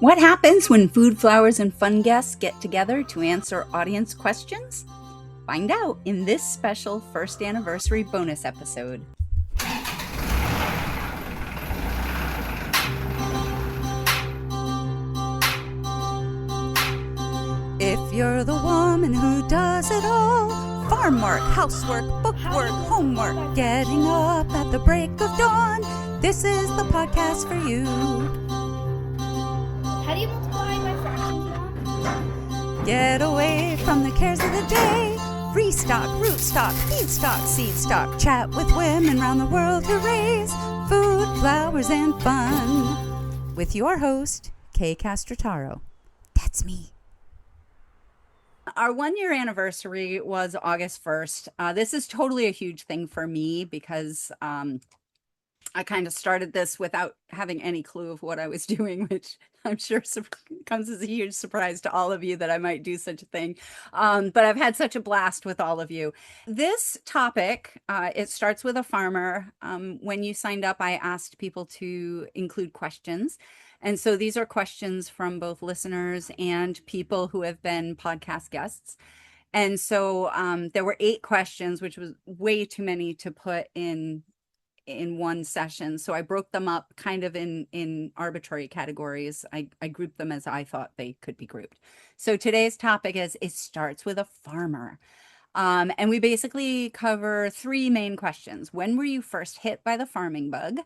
What happens when food, flowers, and fun guests get together to answer audience questions? Find out in this special first anniversary bonus episode. If you're the woman who does it all, farm work, housework, bookwork, homework, getting up at the break of dawn, this is the podcast for you. How do you multiply by fractions now? Get away from the cares of the day. Restock, rootstock, feedstock, seedstock. Chat with women around the world who raise food, flowers, and fun. With your host, Kay Castrataro. That's me. Our 1 year anniversary was August 1st. This is totally a huge thing for me because I kind of started this without having any clue of what I was doing, which I'm sure comes as a huge surprise to all of you that I might do such a thing. But I've had such a blast with all of you. This topic, it starts with a farmer. When you signed up, I asked people to include questions. And so these are questions from both listeners and people who have been podcast guests. And so there were 8 questions, which was way too many to put in one session. So I broke them up kind of in arbitrary categories. I grouped them as I thought they could be grouped. So today's topic is, it starts with a farmer. And we basically cover 3 main questions. When were you first hit by the farming bug?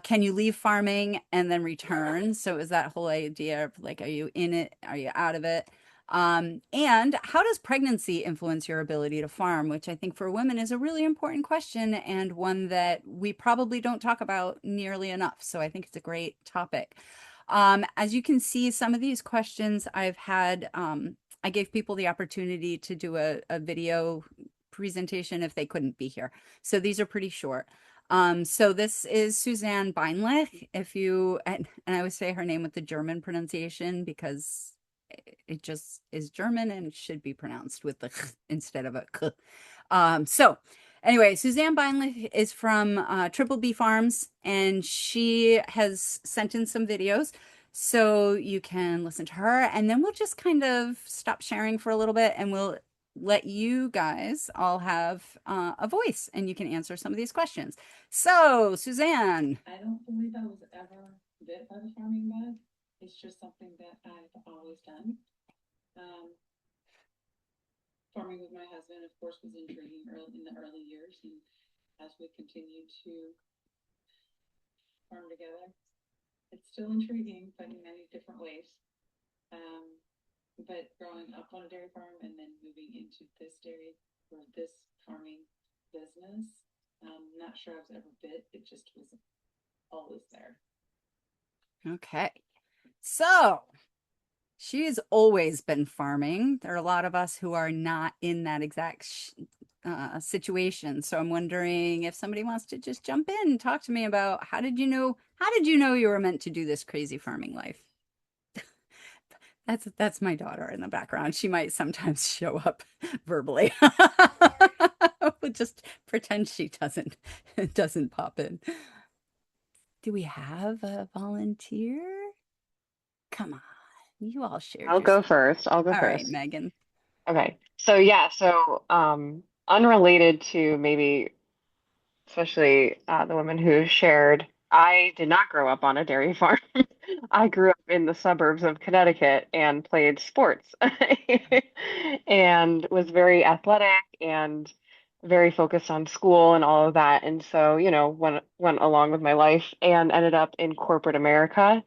Can you leave farming and then return? So is that whole idea of like, are you in it? Are you out of it? And how does pregnancy influence your ability to farm, which I think for women is a really important question and one that we probably don't talk about nearly enough. So I think it's a great topic. As you can see, some of these questions I've had, I gave people the opportunity to do a video presentation if they couldn't be here. So these are pretty short. So this is Suzanne Beinlich. If you, and I would say her name with the German pronunciation because it just is German and should be pronounced with the instead of a k. So anyway, Suzanne Beinlich is from Triple B Farms, and she has sent in some videos. So you can listen to her, and then we'll just kind of stop sharing for a little bit, and we'll let you guys all have a voice, and you can answer some of these questions. So, Suzanne. I don't believe I was ever bit by the farming bug. It's just something that I've always done. Farming with my husband, of course, was intriguing in the early years, and as we continue to farm together, it's still intriguing, but in many different ways. But growing up on a dairy farm and then moving into this dairy or this farming business, not sure I was ever bit. It just was always there. Okay. So she's always been farming. There are a lot of us who are not in that exact situation. So I'm wondering if somebody wants to just jump in and talk to me about how did you know you were meant to do this crazy farming life? That's my daughter in the background. She might sometimes show up verbally. We'll just pretend she doesn't pop in. Do we have a volunteer? Come on. You all shared. I'll go first. All right, Megan. Okay. So yeah, unrelated to maybe especially the women who shared, I did not grow up on a dairy farm. I grew up in the suburbs of Connecticut and played sports and was very athletic and very focused on school and all of that. And so, went along with my life and ended up in corporate America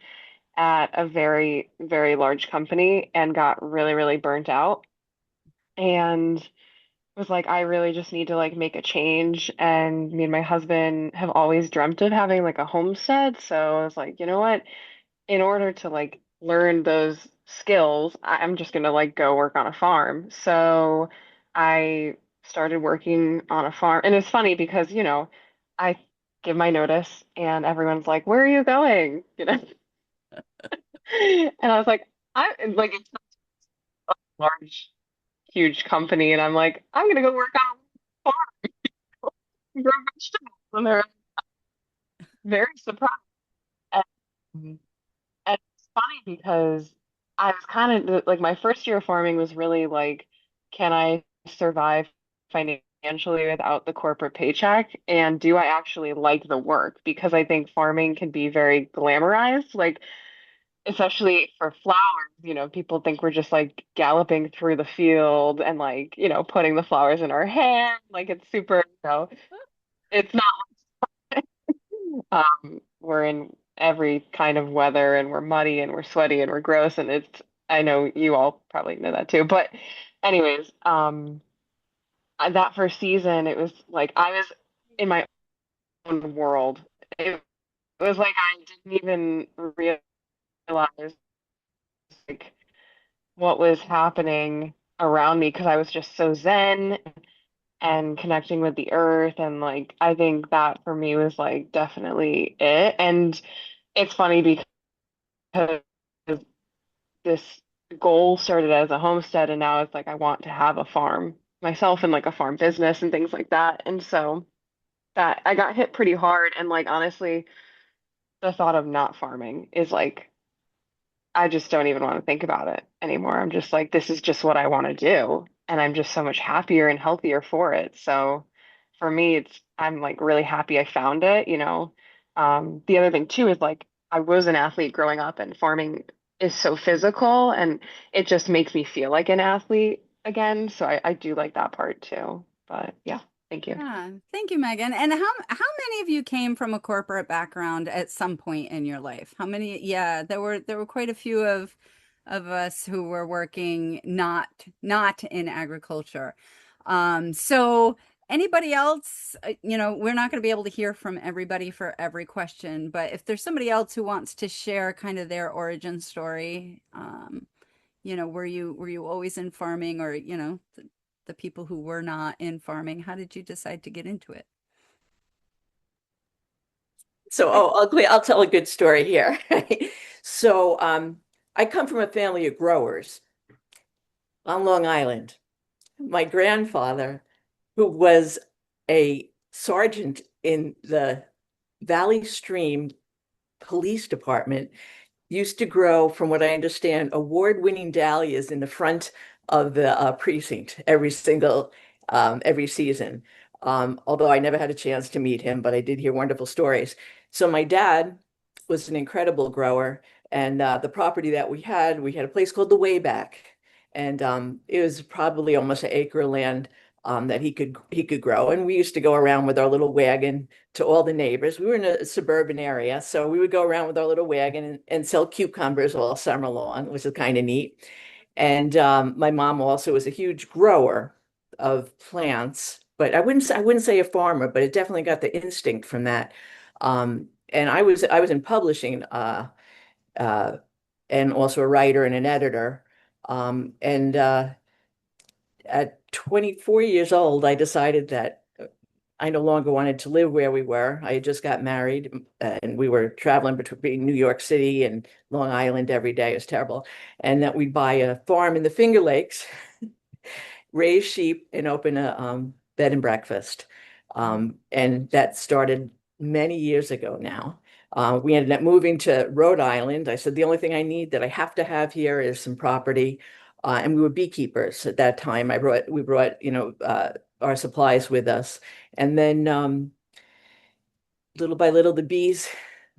at a very, very large company and got really, really burnt out and was like, I really just need to like make a change. And me and my husband have always dreamt of having like a homestead. So I was like, you know what? In order to like learn those skills, I'm just gonna like go work on a farm. So I started working on a farm. And it's funny because, I give my notice and everyone's like, where are you going? And I was like, I like it's a large, huge company, and I'm like, I'm gonna go work on a farm and grow vegetables. And they're very surprised. And, and funny because I was kind of like my first year of farming was really like, can I survive financially without the corporate paycheck? And do I actually like the work? Because I think farming can be very glamorized, like especially for flowers, people think we're just like galloping through the field and like, putting the flowers in our hair. Like it's super, it's not. We're in every kind of weather and we're muddy and we're sweaty and we're gross and I know you all probably know that too. But anyways, that first season, it was like I was in my own world. It was like I didn't even realize like what was happening around me because I was just so zen and connecting with the earth. And like, I think that for me was like definitely it. And it's funny because this goal started as a homestead and now it's like I want to have a farm myself and like a farm business and things like that. And so that I got hit pretty hard and like honestly, the thought of not farming is like I just don't even want to think about it anymore. I'm just like, this is just what I want to do. And I'm just so much happier and healthier for it. So for me, I'm like really happy I found it. The other thing too is like, I was an athlete growing up and farming is so physical and it just makes me feel like an athlete again. So I do like that part too. But yeah, thank you. Yeah, thank you, Megan. And how many of you came from a corporate background at some point in your life? How many? Yeah, there were quite a few of us who were working not in agriculture. So anybody else, we're not going to be able to hear from everybody for every question, but if there's somebody else who wants to share kind of their origin story, were you always in farming or, the people who were not in farming, how did you decide to get into it? So, I'll tell a good story here. So, I come from a family of growers on Long Island. My grandfather, who was a sergeant in the Valley Stream Police Department, used to grow, from what I understand, award-winning dahlias in the front of the precinct every season. Although I never had a chance to meet him, but I did hear wonderful stories. So my dad was an incredible grower, and the property that we had a place called the Wayback, and it was probably almost an acre of land that he could grow. And we used to go around with our little wagon to all the neighbors. We were in a suburban area, so we would go around with our little wagon and sell cucumbers all summer long, which is kind of neat. And my mom also was a huge grower of plants, but I wouldn't say a farmer, but it definitely got the instinct from that. And I was in publishing, uh, and also a writer and an editor. And At 24 years old, I decided that I no longer wanted to live where we were. I had just got married, and we were traveling between New York City and Long Island every day. It was terrible. And that we'd buy a farm in the Finger Lakes, raise sheep, and open a bed and breakfast. And that started many years ago now. We ended up moving to Rhode Island. I said, the only thing I need that I have to have here is some property. And we were beekeepers at that time. We brought, our supplies with us. And then little by little, the bees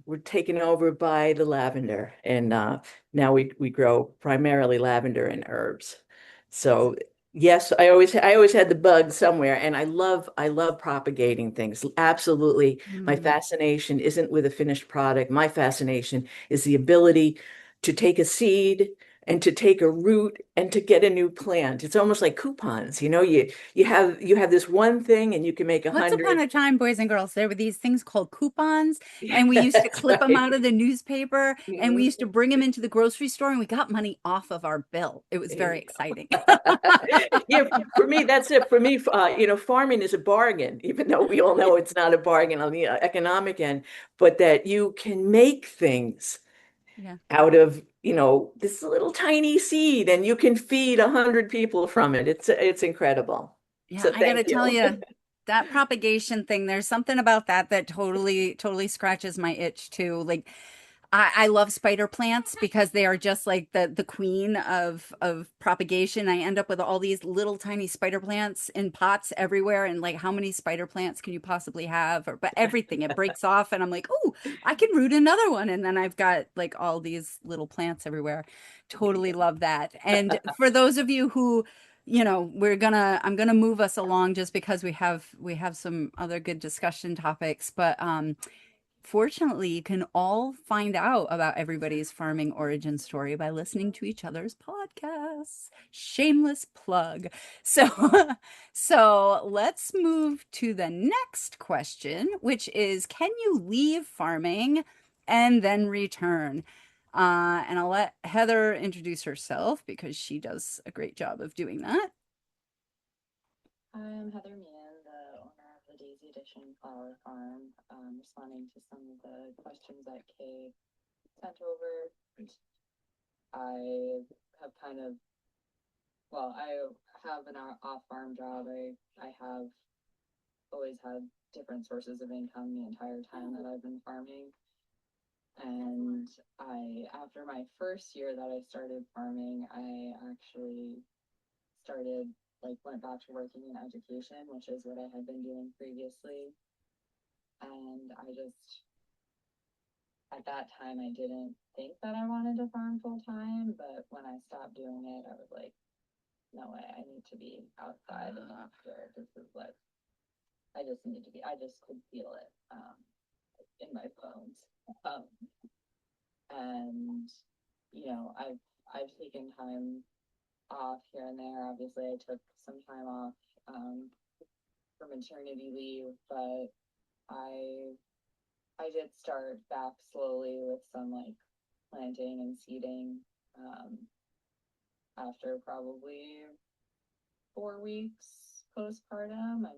were taken over by the lavender. And now we grow primarily lavender and herbs. So yes, I always had the bug somewhere, and I love propagating things. Absolutely. My Mm. fascination isn't with a finished product. My fascination is the ability to take a seed and to take a root and to get a new plant. It's almost like coupons. You have this one thing and you can make a Once upon hundred. a time, boys and girls, there were these things called coupons, and we used to That's clip them out right. of the newspaper, and we Mhm. used to bring them into the grocery store, and we got money off of our bill. It was There very you exciting. go. Yeah, for me, that's it. For me, farming is a bargain, even though we all know it's not a bargain on the economic end, but that you can make things Yeah. out of, this little tiny seed, and you can feed 100 people from it. It's incredible. Yeah, So I gotta thank tell you. you, that propagation thing, there's something about that that totally scratches my itch too. Like, I love spider plants because they are just like the queen of propagation. I end up with all these little tiny spider plants in pots everywhere, and like how many spider plants can you possibly have? Or, but everything it breaks off, and I'm like, oh, I can root another one, and then I've got like all these little plants everywhere. Totally love that. And for those of you who, I'm gonna move us along just because we have some other good discussion topics, but fortunately, you can all find out about everybody's farming origin story by listening to each other's podcasts. Shameless plug. So, so let's move to the next question, which is, can you leave farming and then return? And I'll let Heather introduce herself because she does a great job of doing that. I'm Heather Meehan, the owner of the Daisy Edition Flower Farm. Responding to some of the questions that Kay sent over. I have I have an off-farm job. I have always had different sources of income the entire time that I've been farming. And after my first year that I started farming, I actually went back to working in education, which is what I had been doing previously. And at that time, I didn't think that I wanted to farm full time, but when I stopped doing it, I was like, no way, I need to be outside and not here. I just could feel it in my bones. And, I've taken time off here and there. Obviously, I took some time off for maternity leave, but I did start back slowly with some planting and seeding after probably 4 weeks postpartum.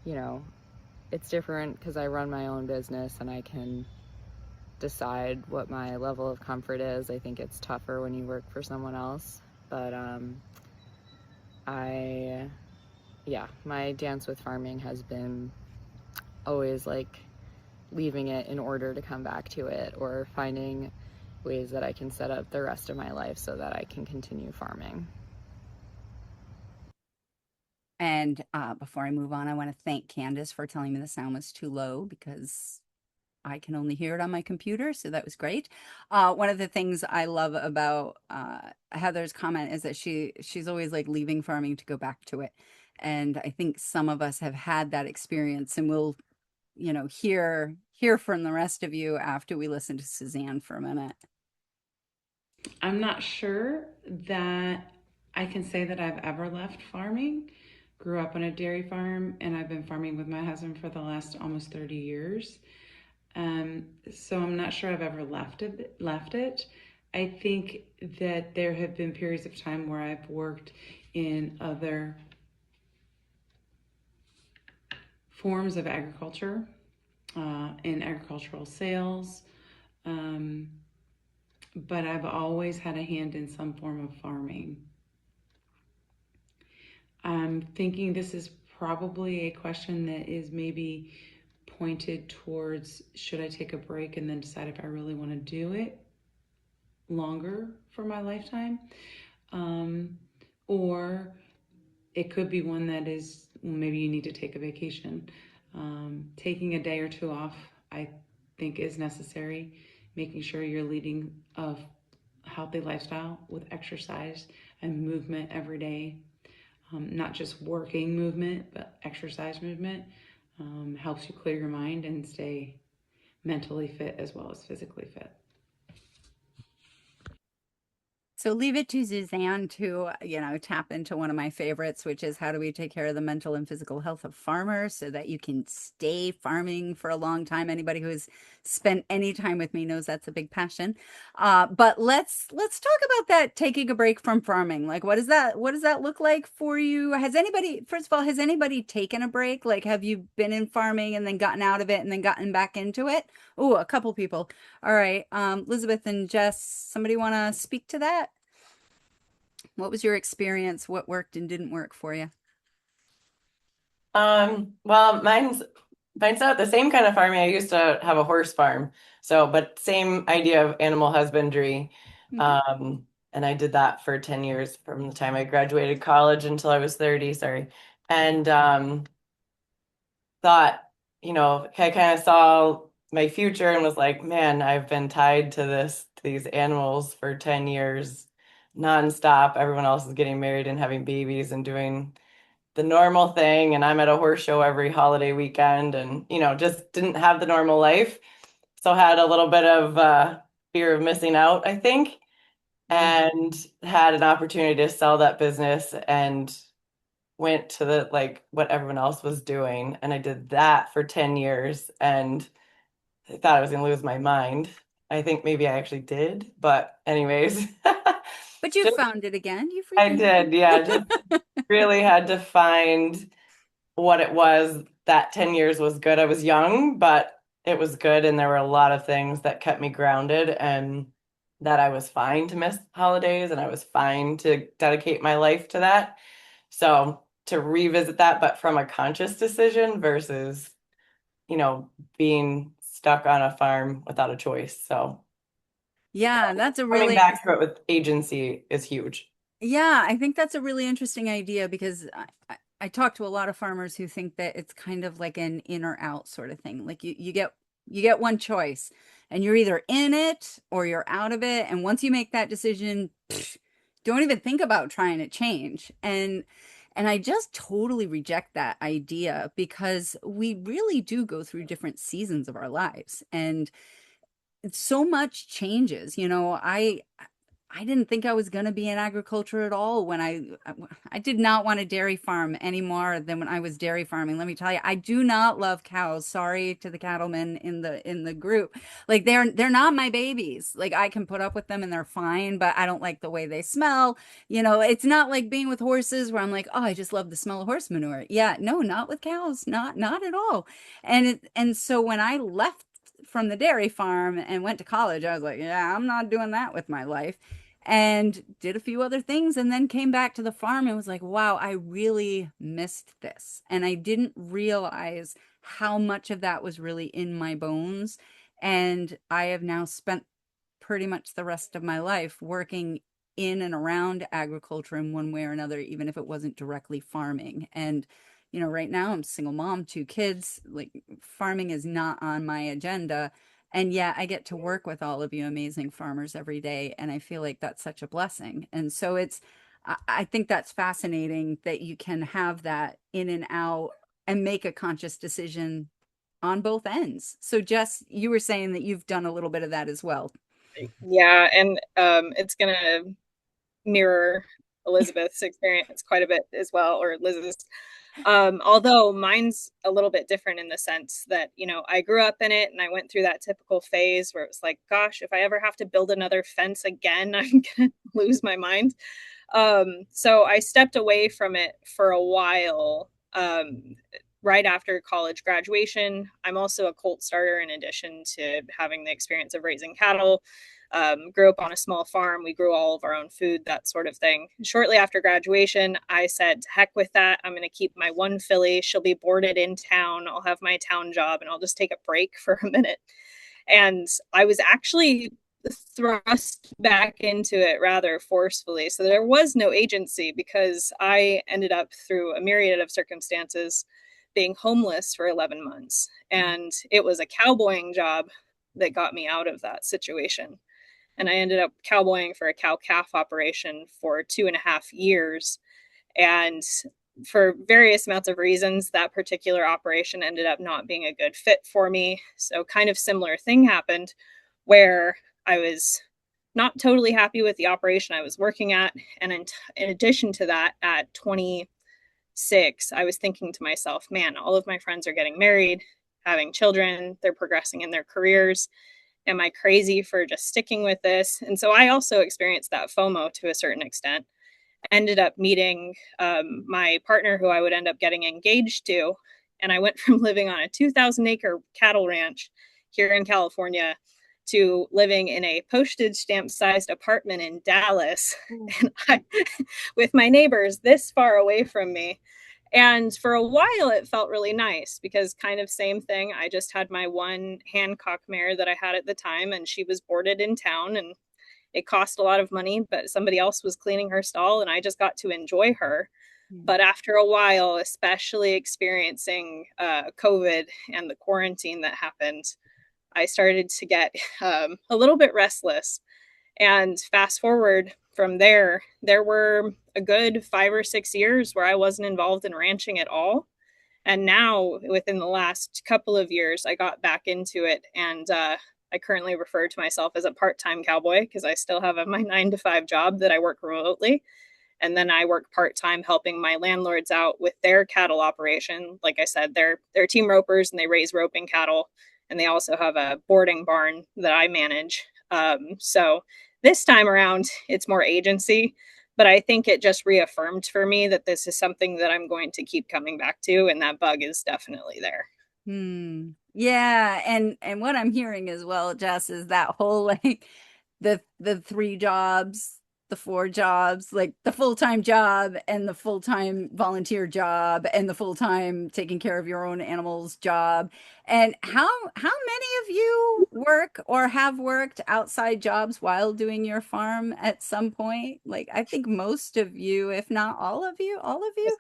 You know, it's different because I run my own business and I can decide what my level of comfort is. I think it's tougher when you work for someone else, but my dance with farming has been always leaving it in order to come back to it, or finding ways that I can set up the rest of my life so that I can continue farming. And before I move on, I want to thank Candace for telling me the sound was too low because I can only hear it on my computer, so that was great. One of the things I love about Heather's comment is that she's always leaving farming to go back to it. And I think some of us have had that experience, and we'll, hear from the rest of you after we listen to Suzanne for a minute. I'm not sure that I can say that I've ever left farming. Grew up on a dairy farm, and I've been farming with my husband for the last almost 30 years. So I'm not sure I've ever left it. I think that there have been periods of time where I've worked in other forms of agriculture, in agricultural sales, but I've always had a hand in some form of farming. I'm thinking this is probably a question that is maybe pointed towards, should I take a break and then decide if I really want to do it longer for my lifetime? Or it could be one that is, maybe you need to take a vacation. Taking a day or two off, I think, is necessary. Making sure you're leading a healthy lifestyle with exercise and movement every day. Not just working movement, but exercise movement helps you clear your mind and stay mentally fit as well as physically fit. So leave it to Suzanne to, tap into one of my favorites, which is how do we take care of the mental and physical health of farmers so that you can stay farming for a long time. Anybody who's spent any time with me knows that's a big passion. But let's talk about that, taking a break from farming. What does that look like for you? First of all, has anybody taken a break? Have you been in farming and then gotten out of it and then gotten back into it? Oh, a couple people. All right. Elizabeth and Jess, somebody want to speak to that? What was your experience? What worked and didn't work for you? Well, mine's not the same kind of farming. I used to have a horse farm. So, but same idea of animal husbandry. Mhm. And I did that for 10 years from the time I graduated college until I was 30, sorry. And thought, I kind of saw my future and was like, man, I've been tied to these animals for 10 years nonstop. Everyone else is getting married and having babies and doing the normal thing. And I'm at a horse show every holiday weekend and, just didn't have the normal life. So had a little bit of fear of missing out, I think, and had an opportunity to sell that business and went to the like what everyone else was doing. And I did that for 10 years and I thought I was going to lose my mind. I think maybe I actually did, but anyways, But you just found it again. You I freaking did, yeah, just really had to find what it was. That 10 years was good. I was young, but it was good. And there were a lot of things that kept me grounded and that I was fine to miss holidays and I was fine to dedicate my life to that. So to revisit that, but from a conscious decision versus, being stuck on a farm without a choice. So Yeah, that's a coming really back to it with agency is huge. Yeah, I think that's a really interesting idea because I talk to a lot of farmers who think that it's kind of like an in or out sort of thing. Like you get one choice and you're either in it or you're out of it. And once you make that decision, don't even think about trying to change. And I just totally reject that idea because we really do go through different seasons of our lives. And so much changes. I didn't think I was going to be in agriculture at all when I did not want a dairy farm any more than when I was dairy farming. Let me tell you, I do not love cows. Sorry to the cattlemen in the group. Like they're not my babies. Like I can put up with them and they're fine, but I don't like the way they smell. It's not like being with horses where I'm like, "Oh, I just love the smell of horse manure." Yeah, no, not with cows. Not at all. And so when I left from the dairy farm and went to college, I was like, yeah, I'm not doing that with my life, and did a few other things and then came back to the farm and was like, wow, I really missed this. And I didn't realize how much of that was really in my bones. And I have now spent pretty much the rest of my life working in and around agriculture in one way or another, even if it wasn't directly farming. And right now I'm a single mom, two kids. Like farming is not on my agenda. And yet I get to work with all of you amazing farmers every day. And I feel like that's such a blessing. And so I think that's fascinating that you can have that in and out and make a conscious decision on both ends. So Jess, you were saying that you've done a little bit of that as well. Yeah, and it's gonna mirror Elizabeth's experience quite a bit as well, or Liz's. Although mine's a little bit different in the sense that, I grew up in it and I went through that typical phase where it was like, gosh, if I ever have to build another fence again, I'm gonna lose my mind. So I stepped away from it for a while. Right after college graduation. I'm also a colt starter in addition to having the experience of raising cattle. Grew up on a small farm. We grew all of our own food, that sort of thing. Shortly after graduation, I said, heck with that. I'm going to keep my one filly. She'll be boarded in town. I'll have my town job and I'll just take a break for a minute. And I was actually thrust back into it rather forcefully. So there was no agency because I ended up through a myriad of circumstances being homeless for 11 months. And it was a cowboying job that got me out of that situation. And I ended up cowboying for a cow calf operation for 2.5 years. And for various amounts of reasons, that particular operation ended up not being a good fit for me. So kind of similar thing happened where I was not totally happy with the operation I was working at. And in addition to that, at 26, I was thinking to myself, man, all of my friends are getting married, having children, they're progressing in their careers. Am I crazy for just sticking with this? And so I also experienced that FOMO to a certain extent. Ended up meeting my partner who I would end up getting engaged to. And I went from living on a 2,000-acre cattle ranch here in California to living in a postage stamp sized apartment in Dallas and with my neighbors this far away from me. And for a while, it felt really nice because kind of same thing. I just had my one Hancock mare that I had at the time, and she was boarded in town, and it cost a lot of money, but somebody else was cleaning her stall, and I just got to enjoy her. But after a while, especially experiencing COVID and the quarantine that happened, I started to get a little bit restless. And fast forward from there, there were a good 5 or 6 years where I wasn't involved in ranching at all. And now, within the last couple of years, I got back into it. And I currently refer to myself as a part-time cowboy because I still have my 9 to 5 job that I work remotely. And then I work part-time helping my landlords out with their cattle operation. Like I said, they're team ropers and they raise roping cattle. And they also have a boarding barn that I manage. So this time around, it's more agency, but I think it just reaffirmed for me that this is something that I'm going to keep coming back to, and that bug is definitely there. Yeah, and what I'm hearing as well, Jess, is that whole like the 3 jobs, the 4 jobs, like the full-time job and the full-time volunteer job and the full-time taking care of your own animals job. And how many of you work or have worked outside jobs while doing your farm at some point? Like I think most of you, if not all of you, all of you.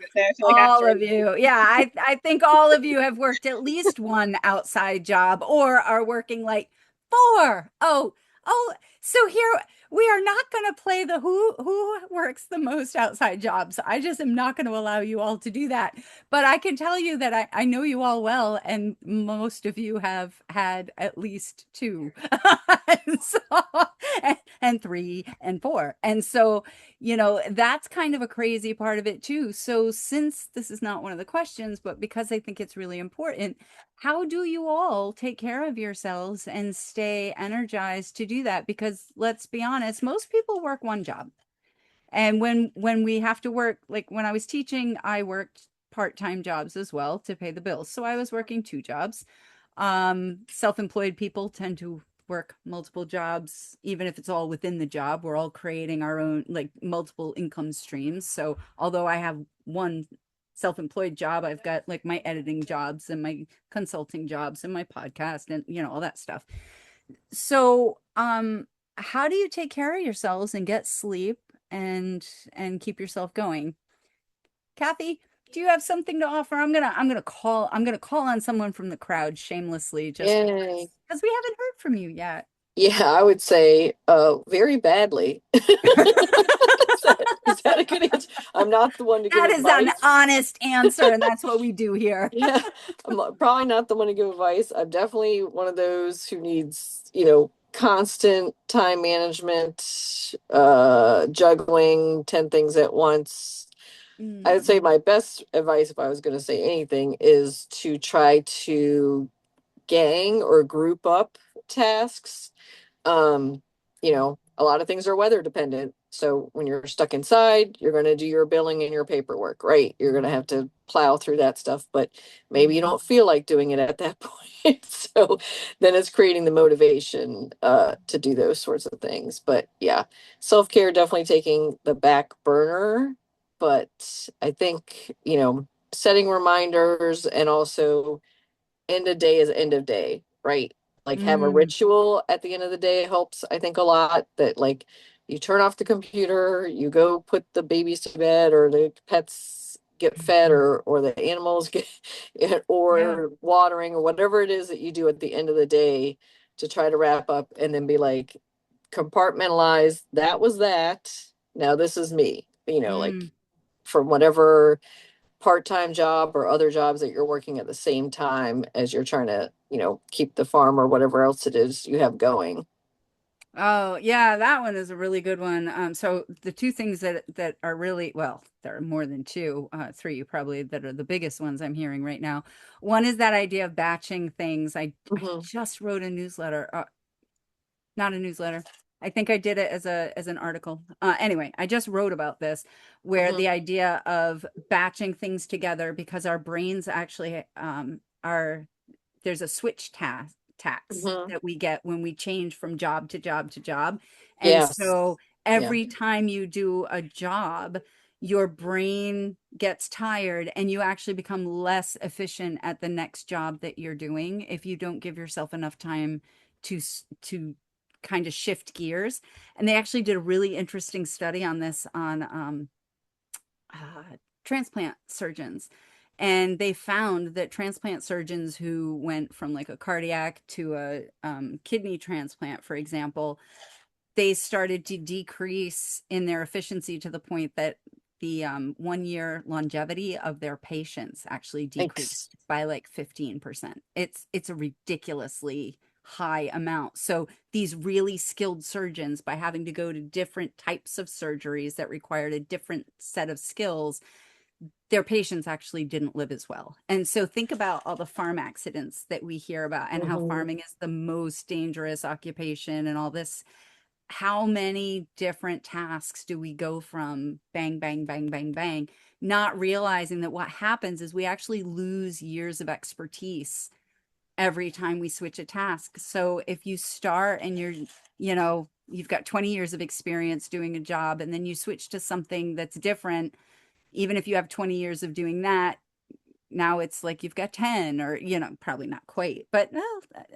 Yeah, I think all of you have worked at least one outside job or are working like 4. Oh, so here we are not going to play the who works the most outside jobs. I just am not going to allow you all to do that. But I can tell you that I know you all well, and most of you have had at least 2, so, and 3 and 4. And so, that's kind of a crazy part of it too. So since this is not one of the questions, but because I think it's really important, how do you all take care of yourselves and stay energized to do that? Because let's be honest, most people work one job. And when we have to work, like when I was teaching, I worked part-time jobs as well to pay the bills. So I was working 2 jobs. Self-employed people tend to work multiple jobs, even if it's all within the job. We're all creating our own like multiple income streams. So although I have one self-employed job, I've got like my editing jobs and my consulting jobs and my podcast and all that stuff. So how do you take care of yourselves and get sleep and keep yourself going? Kathy, do you have something to offer? I'm gonna call on someone from the crowd shamelessly just Yay. because we haven't heard from you yet. Yeah, I would say very badly. Is that a good answer? I'm not the one to give That is advice. an honest answer, and that's what we do here. Yeah, I'm probably not the one to give advice. I'm definitely one of those who needs, constant time management, juggling 10 things at once. I would say my best advice, if I was going to say anything, is to try to gang or group up tasks. A lot of things are weather dependent. So when you're stuck inside, you're going to do your billing and your paperwork, right? You're going to have to plow through that stuff, but maybe you don't feel like doing it at that point. So then it's creating the motivation to do those sorts of things. But yeah, self-care definitely taking the back burner. But I think, setting reminders and also end of day is end of day, right? Like have a ritual at the end of the day helps, I think, a lot. That like you turn off the computer, you go put the babies to bed, or the pets get fed, or the animals get or watering, or whatever it is that you do at the end of the day to try to wrap up and then be like compartmentalize. That was that. Now this is me. Like from whatever part-time job or other jobs that you're working at the same time as you're trying to, keep the farm or whatever else it is you have going. Oh, yeah, that one is a really good one. So the 2 things that are really, well, there are more than 2, 3 probably that are the biggest ones I'm hearing right now. One is that idea of batching things. I just wrote a newsletter, not a newsletter. I think I did it as an article. Anyway, I just wrote about this, where the idea of batching things together, because our brains actually there's a switch tax that we get when we change from job to job to job. And so every time you do a job, your brain gets tired and you actually become less efficient at the next job that you're doing if you don't give yourself enough time to kind of shift gears. And they actually did a really interesting study on this on transplant surgeons. And they found that transplant surgeons who went from like a cardiac to a kidney transplant, for example, they started to decrease in their efficiency to the point that the 1 year longevity of their patients actually decreased by like 15%. It's a ridiculously high amount. So these really skilled surgeons, by having to go to different types of surgeries that required a different set of skills, their patients actually didn't live as well. And so think about all the farm accidents that we hear about and how farming is the most dangerous occupation and all this. How many different tasks do we go from bang, bang, bang, bang, bang, not realizing that what happens is we actually lose years of expertise every time we switch a task. So if you start and you've got 20 years of experience doing a job and then you switch to something that's different, even if you have 20 years of doing that, now it's like you've got 10, or probably not quite, but no,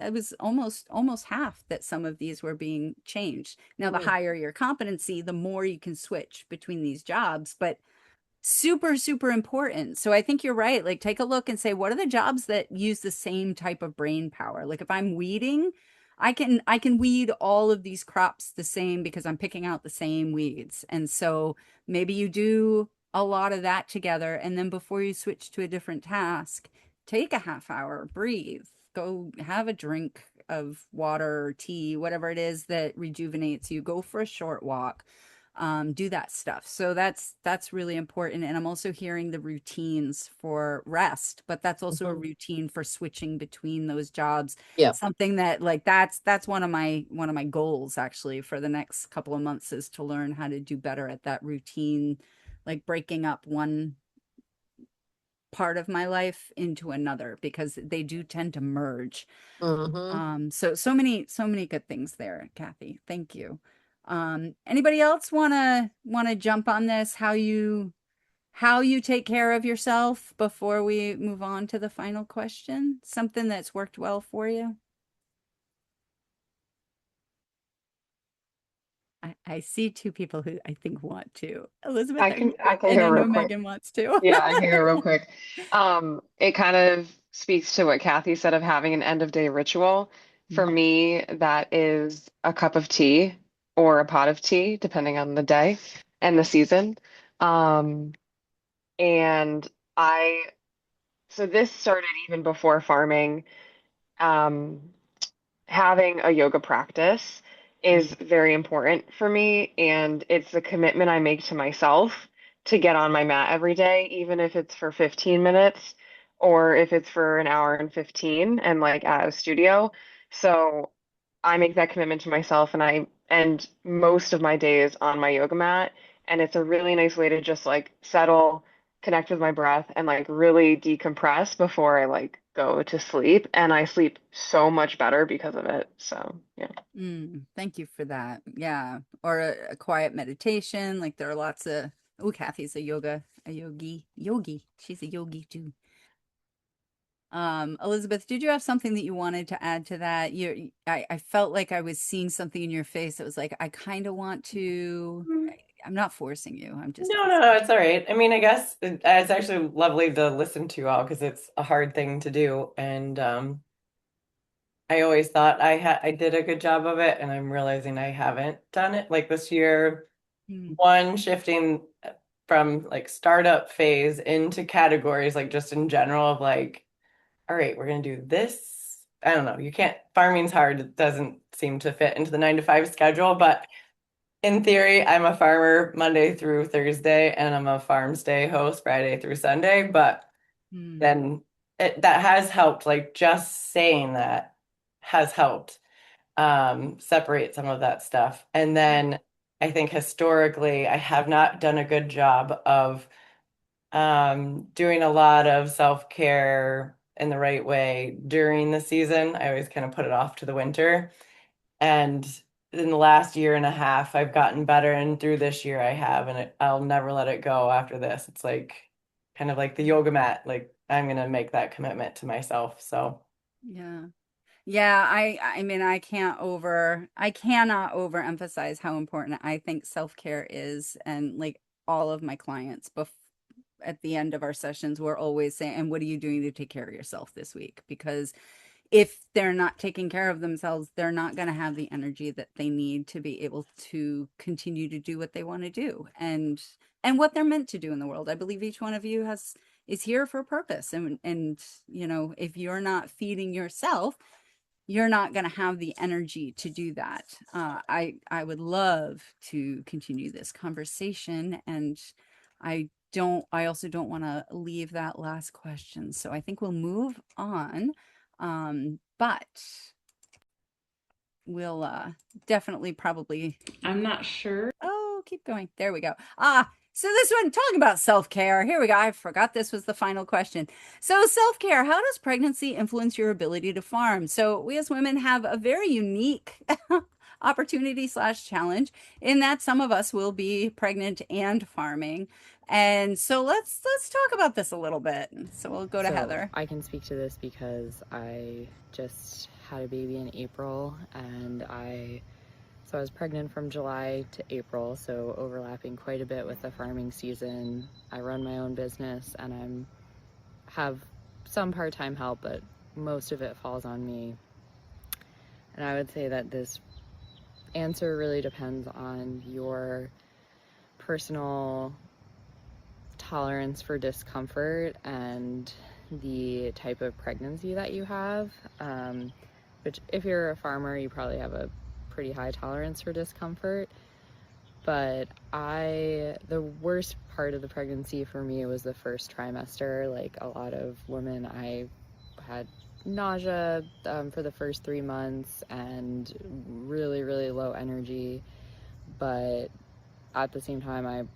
it was almost half that some of these were being changed. Now the higher your competency, the more you can switch between these jobs, but super, super important. So I think you're right. Like, take a look and say, what are the jobs that use the same type of brain power? Like, if I'm weeding, I can weed all of these crops the same because I'm picking out the same weeds. And so maybe you do a lot of that together, and then before you switch to a different task, take a half hour, breathe, go have a drink of water or tea, whatever it is that rejuvenates you, go for a short walk, do that stuff. So that's really important. And I'm also hearing the routines for rest, but that's also a routine for switching between those jobs. Yeah. Something that, like, that's one of my goals actually for the next couple of months, is to learn how to do better at that routine, like breaking up one part of my life into another, because they do tend to merge. So many good things there, Kathy. Thank you. Anybody else wanna jump on this? How you take care of yourself before we move on to the final question? Something that's worked well for you? I see two people who I think want to. Elizabeth, I can and I go real know quick. Megan wants to. Yeah, I can go real quick. It kind of speaks to what Kathy said of having an end of day ritual. For me, that is a cup of tea or a pot of tea, depending on the day and the season. Um, and I, so this started even before farming. Um, Having a yoga practice is very important for me, and it's a commitment I make to myself to get on my mat every day, even if it's for 15 minutes or if it's for an hour and 15 and like at a studio. So I make that commitment to myself, and I end most of my days on my yoga mat, and it's a really nice way to just like settle, connect with my breath, and like really decompress before I like go to sleep. And I sleep so much better because of it. So yeah. Thank you for that. Yeah. Or a quiet meditation. Like, there are lots of, oh, Kathy's a yogi. She's a yogi too. Elizabeth, did you have something that you wanted to add to that? I felt like I was seeing something in your face that was like, I kind of want to, I'm not forcing you. I'm just No, asking. it's all right. I mean, I guess it's actually lovely to listen to you all because it's a hard thing to do. And I always thought I did a good job of it, and I'm realizing I haven't done it. Like this year, one, shifting from like startup phase into categories, like just in general of like, all right, we're gonna do this. I don't know. You can't, farming's hard. It doesn't seem to fit into the 9 to 5 schedule, but in theory, I'm a farmer Monday through Thursday, and I'm a farm stay host Friday through Sunday. But then that has helped, like just saying that has helped separate some of that stuff. And then I think historically, I have not done a good job of doing a lot of self-care in the right way during the season. I always kind of put it off to the winter. And in the last year and a half, I've gotten better, and through this year I have, and I'll never let it go after this. It's like kind of like the yoga mat, like I'm gonna make that commitment to myself. So Yeah. Yeah, I mean I cannot overemphasize how important I think self-care is, and like all of my clients at the end of our sessions we're always saying, and what are you doing to take care of yourself this week? Because if they're not taking care of themselves, they're not going to have the energy that they need to be able to continue to do what they want to do and what they're meant to do in the world. I believe each one of you is here for a purpose, and you know, if you're not feeding yourself, you're not going to have the energy to do that. I would love to continue this conversation, and I also don't want to leave that last question. So I think we'll move on. But we'll definitely probably. I'm not sure. Oh, keep going. There we go. So this one, talking about self-care. Here we go. I forgot this was the final question. So self-care, how does pregnancy influence your ability to farm? So we as women have a very unique opportunity / challenge in that some of us will be pregnant and farming. And so let's talk about this a little bit. So we'll go to Heather. I can speak to this because I just had a baby in April, and I was pregnant from July to April, so overlapping quite a bit with the farming season. I run my own business, and have some part-time help, but most of it falls on me. And I would say that this answer really depends on your personal tolerance for discomfort and the type of pregnancy that you have. Which, if you're a farmer, you probably have a pretty high tolerance for discomfort. But the worst part of the pregnancy for me was the first trimester. Like a lot of women, I had nausea for the first 3 months and really, really low energy. But at the same time,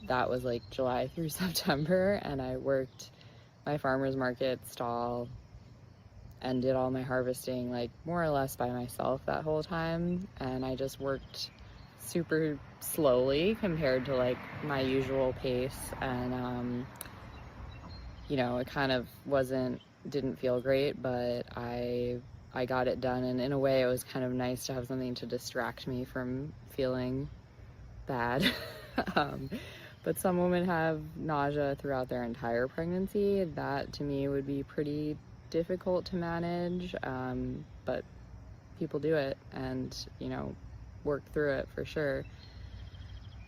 that was like July through September, and I worked my farmer's market stall and did all my harvesting like more or less by myself that whole time. And I just worked super slowly compared to like my usual pace, and you know, it kind of didn't feel great, but I got it done, and in a way it was kind of nice to have something to distract me from feeling bad. But some women have nausea throughout their entire pregnancy. That to me would be pretty difficult to manage, but people do it, and you know, work through it for sure.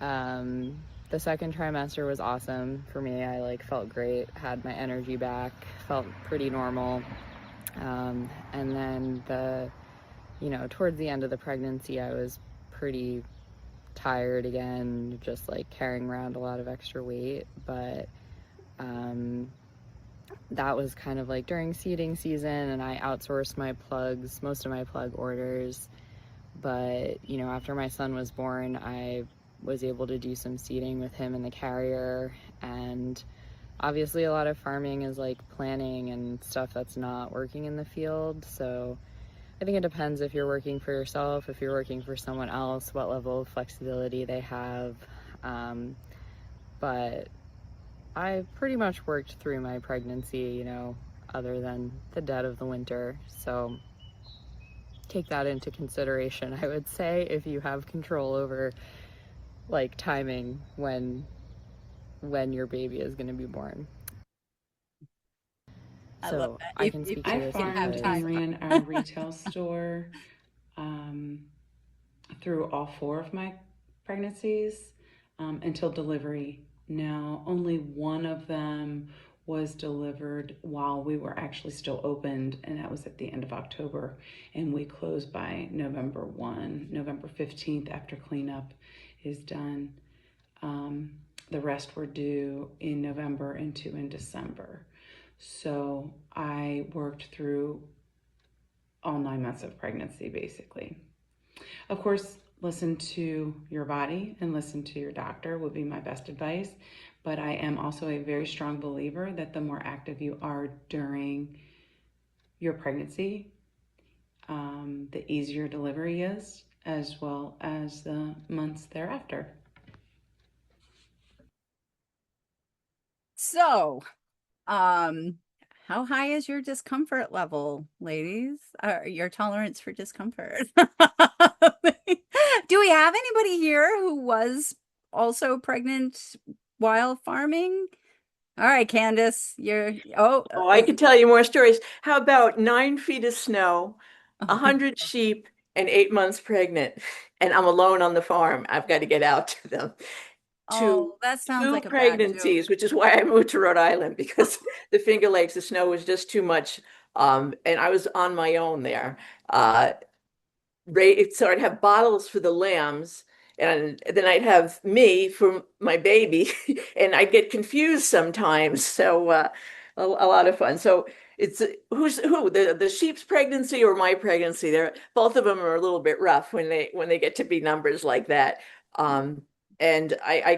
The second trimester was awesome for me. I like felt great, had my energy back, felt pretty normal. And then towards the end of the pregnancy, I was pretty tired again, just like carrying around a lot of extra weight. But that was kind of like during seeding season, and I outsourced most of my plug orders. But, you know, after my son was born, I was able to do some seeding with him in the carrier. And obviously a lot of farming is like planning and stuff that's not working in the field. So I think it depends if you're working for yourself, if you're working for someone else, what level of flexibility they have. But I pretty much worked through my pregnancy, you know, other than the dead of the winter. So take that into consideration, I would say, if you have control over like timing when your baby is going to be born. I love that. I can speak to I this. farmed and ran a retail store through all 4 of my pregnancies until delivery. Now, only one of them was delivered while we were actually still opened, and that was at the end of October, and we closed by November 15th after cleanup is done. The rest were due in November and 2 in December. So I worked through all 9 months of pregnancy, basically. Of course, listen to your body and listen to your doctor would be my best advice. But I am also a very strong believer that the more active you are during your pregnancy, the easier delivery is. as well as the months thereafter. So, how high is your discomfort level, ladies? Your tolerance for discomfort? Do we have anybody here who was also pregnant while farming? All right, Candace, Oh, I could tell you more stories. How about 9 feet of snow, oh, 100 sheep, and 8 months pregnant, and I'm alone on the farm. I've got to get out to them. To that sounds two like a bad joke. pregnancies, which is why I moved to Rhode Island because the Finger Lakes, the snow was just too much. And I was on my own there. Uh, so I'd have bottles for the lambs, and then I'd have me for my baby, and I'd get confused sometimes. So a lot of fun. So it's who's who, the sheep's pregnancy or my pregnancy. They're both of them are a little bit rough when they get to be numbers like that. Um, and I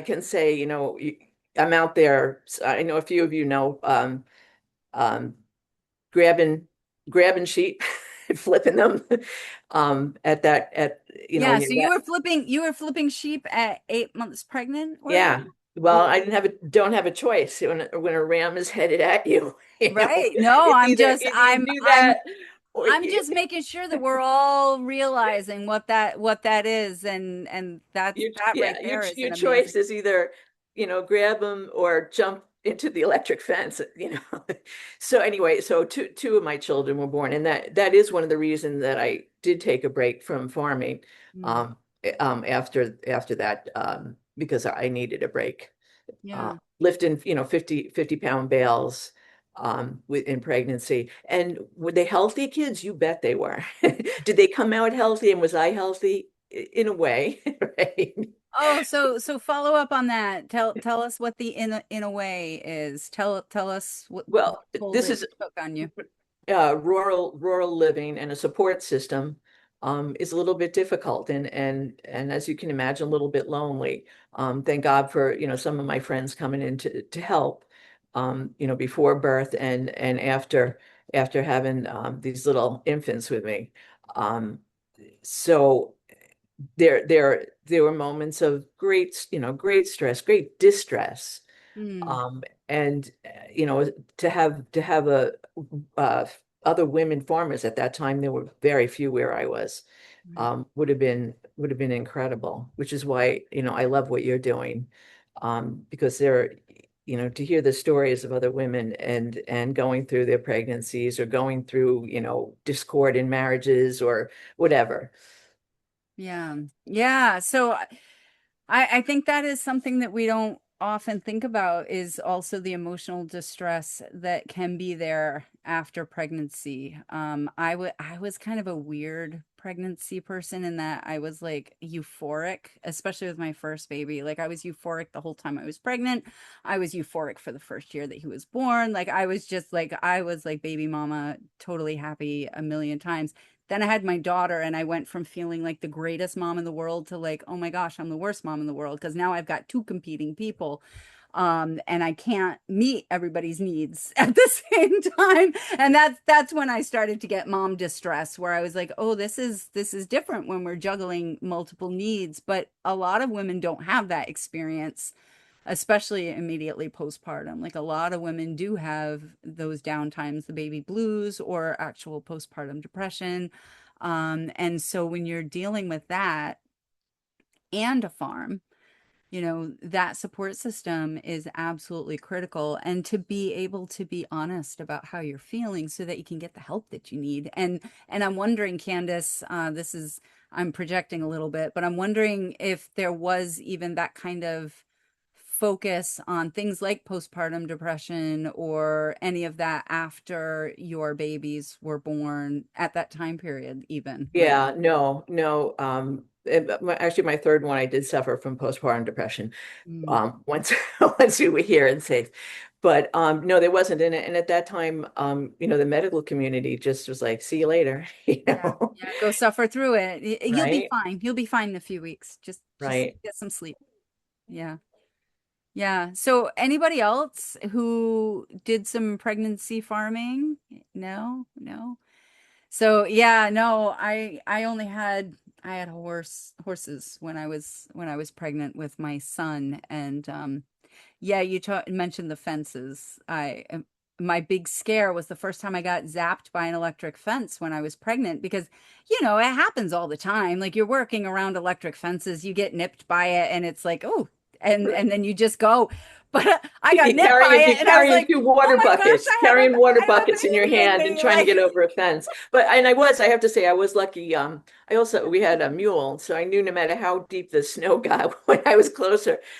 can say, I'm out there. I know a few of you know um, grabbing grabbing sheep and flipping them at that at Yeah, near so that. you were flipping sheep at 8 months pregnant, were Yeah. you? Well, Oh, I don't have a choice when a ram is headed at you. right. No, It's either you do that or I'm just making sure that we're all realizing what that is, and that right there is your an amazing. choice is either, grab them or jump into the electric fence. So anyway, so two of my children were born, and that is one of the reasons that I did take a break from farming, Mm, um, after that, because I needed a break. yeah. Lifting, 50-pound bales, in pregnancy. And were they healthy kids? You bet they were. Did they come out healthy and was I healthy? In a way, right? Oh, so follow up on that. Tell us what the in a way is. Tell us what Well, toll this it is took on you. rural living, and a support system is a little bit difficult, and as you can imagine, a little bit lonely. Thank God for some of my friends coming in to help, before birth and after having these little infants with me. Um, so there were moments of great stress, great distress, Mm, um, and to have a uh, other women farmers at that time. There were very few where I was. right. Would have been incredible, which is why I love what you're doing, because to hear the stories of other women and going through their pregnancies or going through discord in marriages or whatever. Yeah. Yeah. So I think that is something that we don't often think about is also the emotional distress that can be there after pregnancy. I was kind of a weird pregnancy person in that I was like euphoric, especially with my first baby. Like I was euphoric the whole time I was pregnant. I was euphoric for the first year that he was born. Like I was like baby mama, totally happy a million times. Then I had my daughter, and I went from feeling like the greatest mom in the world to like, oh my gosh, I'm the worst mom in the world because now I've got two competing people. And I can't meet everybody's needs at the same time. And that's when I started to get mom distress, where I was like, oh, this is different when we're juggling multiple needs. But a lot of women don't have that experience, especially immediately postpartum. Like a lot of women do have those downtimes, the baby blues or actual postpartum depression. And so when you're dealing with that and a farm, that support system is absolutely critical. And to be able to be honest about how you're feeling so that you can get the help that you need. And I'm wondering, Candace, I'm projecting a little bit, but I'm wondering if there was even that kind of focus on things like postpartum depression or any of that after your babies were born at that time period, even like. Yeah, no, no. Actually, my third one, I did suffer from postpartum depression. Mm, Once once we were here and safe, but no, there wasn't. And at that time, the medical community just was like, "See you later," yeah, yeah, go suffer through it. You'll be right, fine. You'll be fine in a few weeks. Just right. get some sleep. Yeah. Yeah. So anybody else who did some pregnancy farming? No, no. So yeah, no, I only had I had horses when I was pregnant with my son, and yeah, mentioned the fences. My big scare was the first time I got zapped by an electric fence when I was pregnant because, you know, it happens all the time. Like you're working around electric fences, you get nipped by it and it's like, oh, and then you just go. But I got nipped by You're it and I was carrying like, two oh water my gosh, buckets, carrying water I have a buckets in your baby in hand and me. trying to Like get over a fence. But I have to say, I was lucky. We had a mule, so I knew no matter how deep the snow got when I was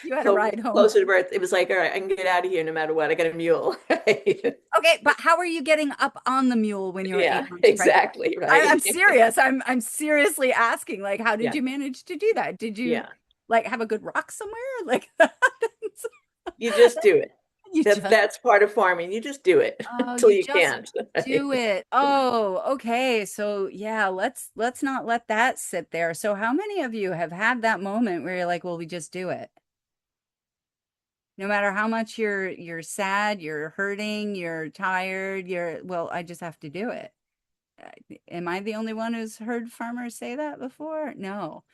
you had a ride home. closer to birth, it was like, all right, I can get out of here no matter what. I got a mule. Okay, but how are you getting up on the mule when you were Yeah, 8 months pregnant? exactly, I'm right. serious. I'm seriously asking. Like, how did Yeah, you manage to do that? Did you yeah. like have a good rock somewhere? Like, You just do it. you just That's part of farming. You just do it oh, until you you just can't. do it. Oh, okay. So yeah, let's not let that sit there. So how many of you have had that moment where you're like, well, we just do it? No matter how much you're sad, you're hurting, you're tired, well, I just have to do it. Am I the only one who's heard farmers say that before? No.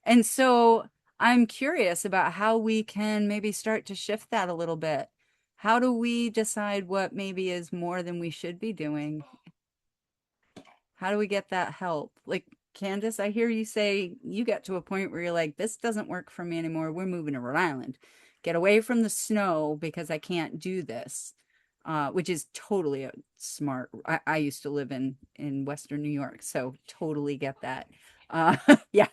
And so I'm curious about how we can maybe start to shift that a little bit. How do we decide what maybe is more than we should be doing? How do we get that help? Like, Candace, I hear you say you got to a point where you're like, this doesn't work for me anymore. We're moving to Rhode Island. Get away from the snow because I can't do this. Which is totally smart. I used to live in Western New York, so totally get that. Uh, yeah,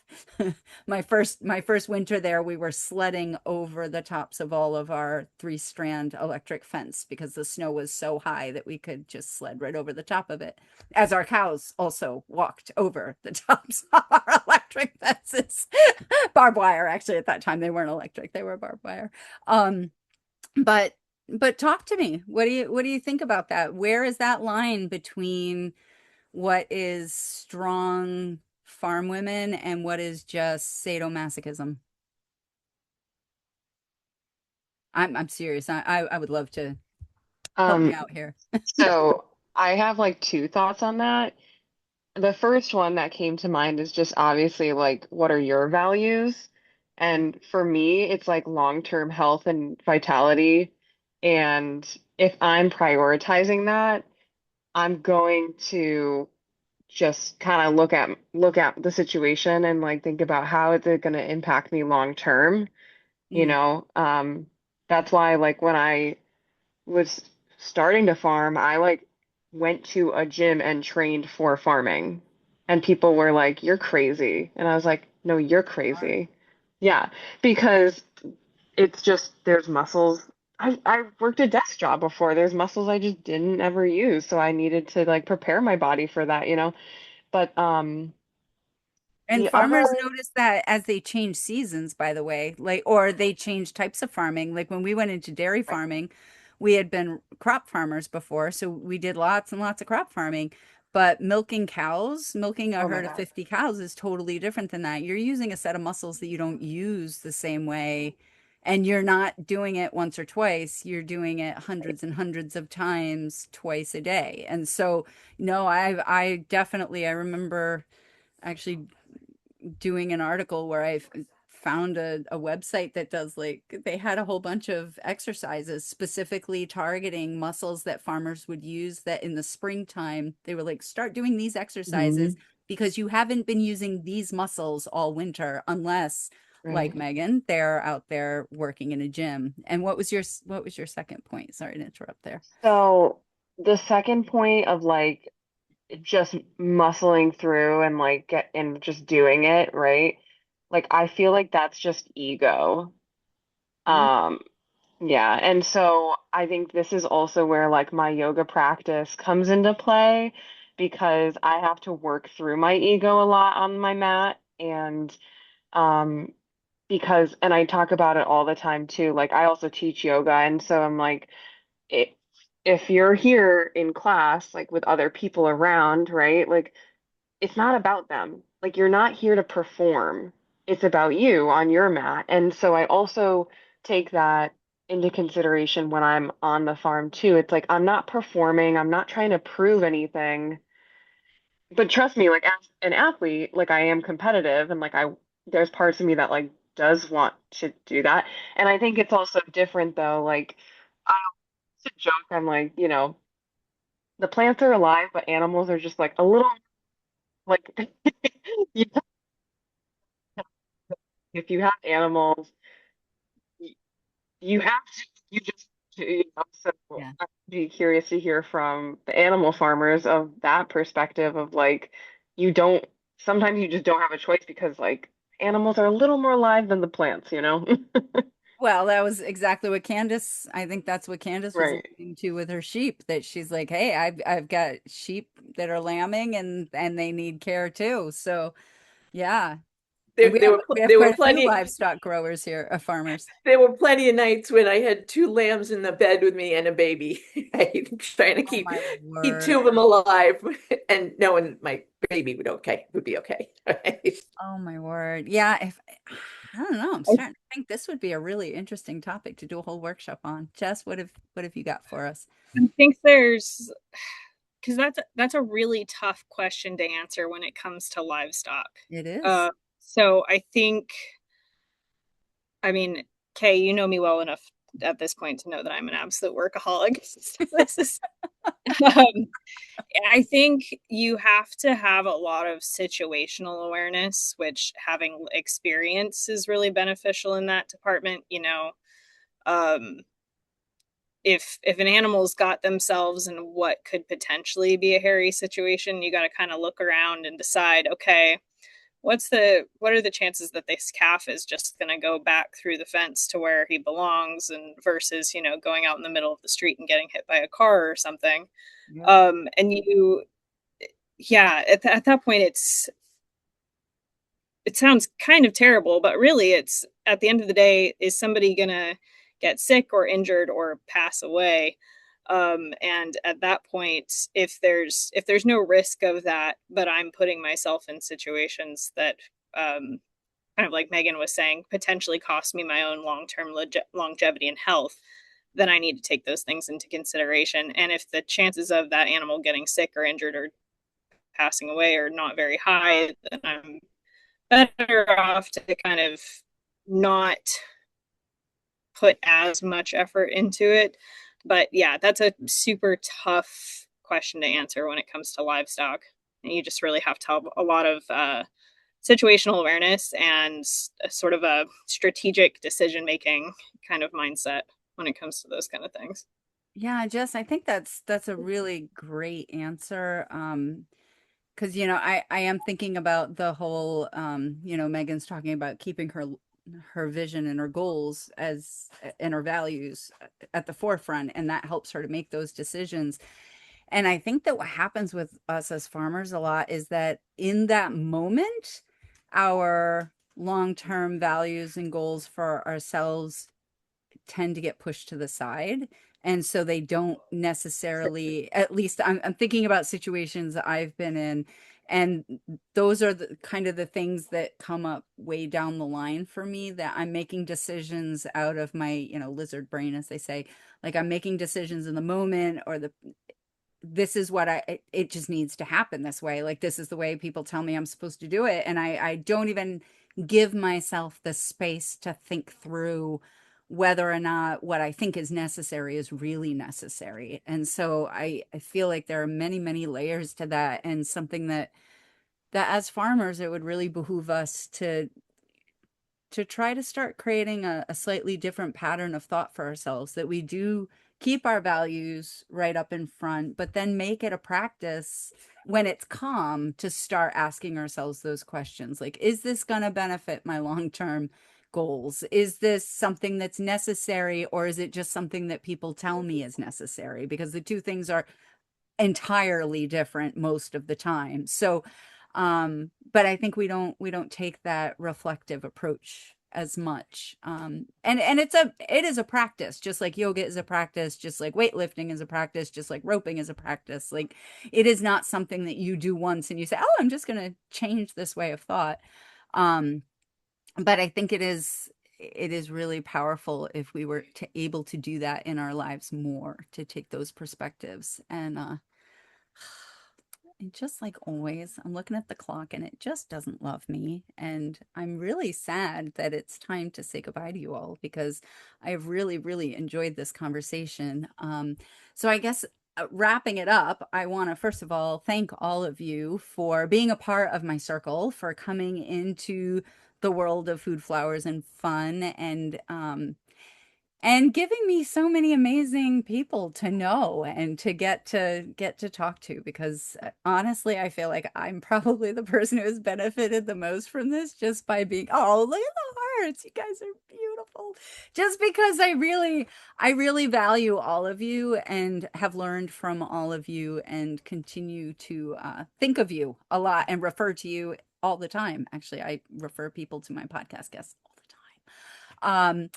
my first winter there, we were sledding over the tops of all of our 3-strand electric fence because the snow was so high that we could just sled right over the top of it. As our cows also walked over the tops of our electric fences, barbed wire. Actually, at that time they weren't electric; they were barbed wire. Um, but talk to me. What do you think about that? Where is that line between what is strong farm women and what is just sadomasochism? I'm serious. I would love to help me Um, out here. so I have like two thoughts on that. The first one that came to mind is just obviously like, what are your values? And for me, it's like long-term health and vitality. And if I'm prioritizing that, I'm going to just kind of look at the situation and like think about how is it going to impact me long term, you Mm, know? That's why like when I was starting to farm, I like went to a gym and trained for farming. And people were like, "You're crazy." And I was like, "No, you're smart. crazy." Yeah, because it's just there's muscles. I worked a desk job before. There's muscles I just didn't ever use, so I needed to like prepare my body for that, you know. But And the other, farmers notice that as they change seasons, by the way, like, or they change types of farming. Like when we went into dairy farming, we had been crop farmers before, so we did lots and lots of crop farming. But milking cows, milking a oh my herd of God. 50 cows is totally different than that. You're using a set of muscles that you don't use the same way. And you're not doing it once or twice, you're doing it hundreds and hundreds of times twice a day. And so, no, I definitely, I remember actually doing an article where I found a website that does like they had a whole bunch of exercises specifically targeting muscles that farmers would use that in the springtime they were like start doing these exercises Mhm. because you haven't been using these muscles all winter unless like Right. Megan they're out there working in a gym. And what was your second point? Sorry to interrupt there. So the second point of like just muscling through and like get and just doing it, right? Like I feel like that's just ego. Mm, Um, yeah, and so I think this is also where like my yoga practice comes into play because I have to work through my ego a lot on my mat and um and I talk about it all the time too. Like I also teach yoga and so I'm like it, if you're here in class like with other people around, right? Like it's not about them. Like you're not here to perform. It's about you on your mat. And so I also take that into consideration when I'm on the farm too. It's like I'm not performing, I'm not trying to prove anything. but trust me, like as an athlete, like I am competitive and like there's parts of me that like does want to do that. And I think it's also different though. Like I always joke, I'm like, the plants are alive, but animals are just like a little like you if you have animals, you, you have to you just so Yeah. I'd be curious to hear from the animal farmers of that perspective of like you don't sometimes you just don't have a choice because like animals are a little more alive than the plants, you know? Well, that was exactly what Candace, I think that's what Candace was Right. alluding to with her sheep, that she's like, hey, I've got sheep that are lambing and they need care too. So yeah. And There, there were we have there were quite a few plenty livestock growers here, farmers. there were plenty of nights when I had two lambs in the bed with me and a baby, right? Trying to Oh my keep two of word. them alive, and knowing my baby would be okay. Right? Oh my word. Yeah, if I don't know, I'm I starting to think this would be a really interesting topic to do a whole workshop on. Jess, what have you got for us? think there's because that's a really tough question to answer when it comes to livestock. It is. Uh, so I think, I mean, Kay, you know me well enough at this point to know that I'm an absolute workaholic. So this is, um, I think you have to have a lot of situational awareness, which having experience is really beneficial in that department. Um, if an animal's got themselves in what could potentially be a hairy situation, you got to kind of look around and decide, okay, what are the chances that this calf is just going to go back through the fence to where he belongs, and versus going out in the middle of the street and getting hit by a car or something. Yep. And yeah, at that point, it sounds kind of terrible, but really it's at the end of the day, is somebody gonna get sick or injured or pass away? And at that point, if there's no risk of that, but I'm putting myself in situations that, kind of like Megan was saying, potentially cost me my own long-term longevity and health, then I need to take those things into consideration. And if the chances of that animal getting sick or injured or passing away are not very high, then I'm better off to kind of not put as much effort into it. But yeah, that's a super tough question to answer when it comes to livestock. And you just really have to have a lot of situational awareness and a sort of a strategic decision making kind of mindset when it comes to those kind of things. Yeah, Jess, I think that's a really great answer. Because I am thinking about the whole Megan's talking about keeping her vision and her goals as and her values at the forefront, and that helps her to make those decisions. And I think that what happens with us as farmers a lot is that in that moment, our long-term values and goals for ourselves tend to get pushed to the side. And so they don't necessarily, at least I'm thinking about situations that I've been in, and those are the kind of the things that come up way down the line for me, that I'm making decisions out of my, lizard brain, as they say. Like I'm making decisions in the moment, or this is what it just needs to happen this way. Like this is the way people tell me I'm supposed to do it. And I don't even give myself the space to think through whether or not what I think is necessary is really necessary. And so I feel like there are many, many layers to that, and something that as farmers, it would really behoove us to try to start creating a slightly different pattern of thought for ourselves, that we do keep our values right up in front, but then make it a practice when it's calm to start asking ourselves those questions. Like, is this going to benefit my long-term goals? Is this something that's necessary, or is it just something that people tell me is necessary? Because the two things are entirely different most of the time. So, but I think we don't take that reflective approach as much. And it is a practice, just like yoga is a practice, just like weightlifting is a practice, just like roping is a practice. Like it is not something that you do once and you say, oh, I'm just going to change this way of thought. Um, but I think it is really powerful if we were able to do that in our lives more, to take those perspectives. And And just like always, I'm looking at the clock and it just doesn't love me. And I'm really sad that it's time to say goodbye to you all because I have really, really enjoyed this conversation. So I guess wrapping it up, I want to first of all thank all of you for being a part of my circle, for coming into the world of food, flowers, and fun, and giving me so many amazing people to know and to get to talk to, because honestly I feel like I'm probably the person who has benefited the most from this, just by being, oh, look at the hearts, you guys are beautiful, just because I really value all of you and have learned from all of you and continue to think of you a lot and refer to you all the time. Actually, I refer people to my podcast guests all the time.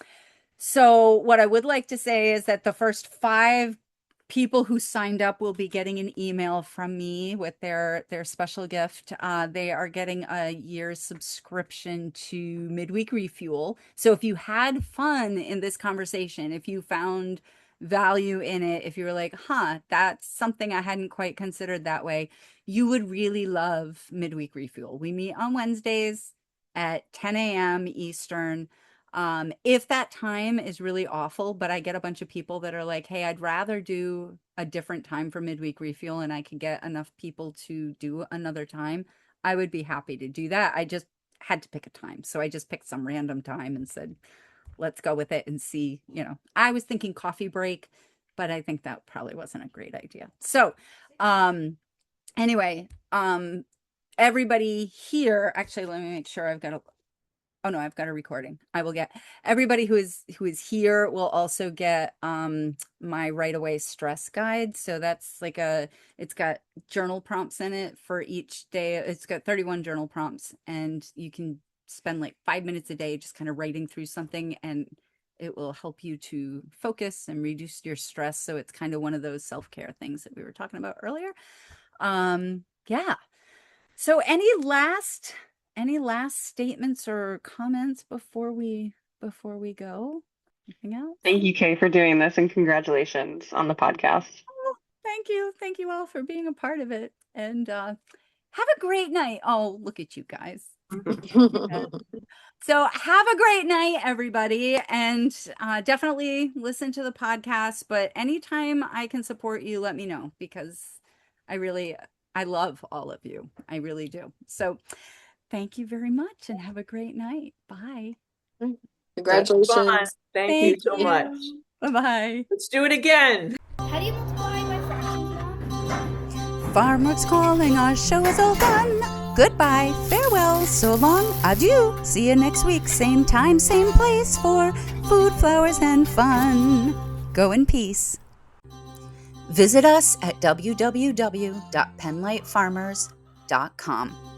So what I would like to say is that the first 5 people who signed up will be getting an email from me with their special gift. They are getting a year's subscription to Midweek Refuel. So if you had fun in this conversation, if you found value in it, if you were like, that's something I hadn't quite considered that way, you would really love Midweek Refuel. We meet on Wednesdays at 10 a.m. Eastern. If that time is really awful, but I get a bunch of people that are like, hey, I'd rather do a different time for Midweek Refuel and I can get enough people to do another time, I would be happy to do that. I just had to pick a time. So I just picked some random time and said, let's go with it and see, I was thinking coffee break, but I think that probably wasn't a great idea. So, anyway, everybody here, actually, let me make sure I've got a recording. I will get everybody who is here will also get my right away stress guide. So that's like it's got journal prompts in it for each day. It's got 31 journal prompts, and you can spend like 5 minutes a day just kind of writing through something, and it will help you to focus and reduce your stress. So it's kind of one of those self-care things that we were talking about earlier. Yeah. So any last statements or comments before we go? Anything else? Thank you, Kay, for doing this, and congratulations on the podcast. Oh, thank you all for being a part of it, and have a great night. Oh, look at you guys. So have a great night, everybody, and definitely listen to the podcast, but anytime I can support you, let me know, because I love all of you. I really do. So thank you very much and have a great night. Bye. Congratulations. Thank you so much. Bye-bye. Let's do it again. How do you multiply by fractions now? Farmworks calling, our show is all done. Goodbye, farewell, so long, adieu. See you next week, same time, same place for food, flowers, and fun. Go in peace. Visit us at www.penlightfarmers.com.